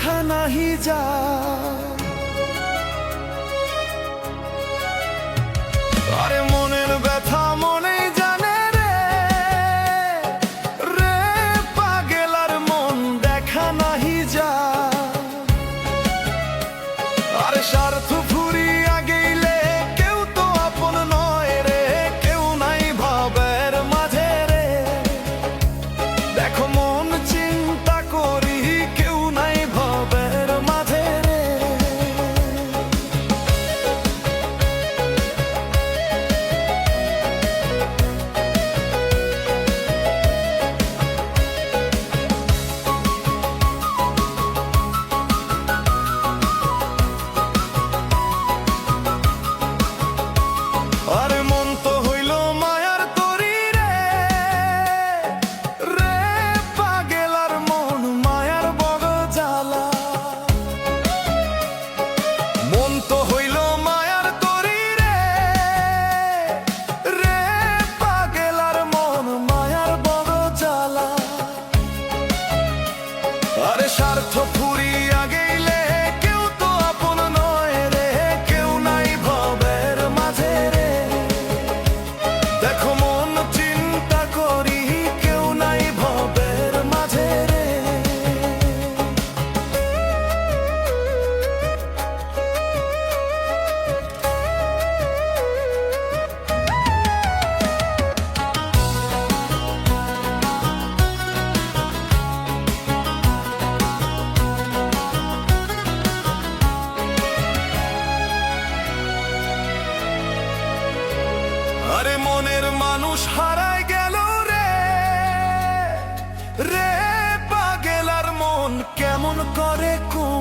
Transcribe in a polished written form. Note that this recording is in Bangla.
দেখা নাহি যা। আরে মনের ব্যথা মনেই জানে রে, রে পাগেলার মন দেখা নাহি যা। আরে স্বার্থ ফুরিয়া গেলে কেউ তো আপন নয় রে, কেউ নাই ভাবের মাঝে রে। দেখো মন চিন্তা করি কেউ নাই ভাবের মাঝে রে। আরে মন তো হইল মায়ার তরি রে, রে পাগেলার মন মায়ার বড় জ্বালা। মন তো হইল মায়ার তরি রে, রে পাগেলার মন মায়ার বড় জ্বালা। আরে স্বার্থ ফুরিয়া গেলে কেউ তো আপন নয় রে, কেউ নাই ভাবের মাঝে রে। দেখো মন চিন্তা করি কেউ নাই ভাবের মাঝে রে। আরে মনের মানুষ হারায় গেল রে, রে পাগেলার মন কেমন করে কোন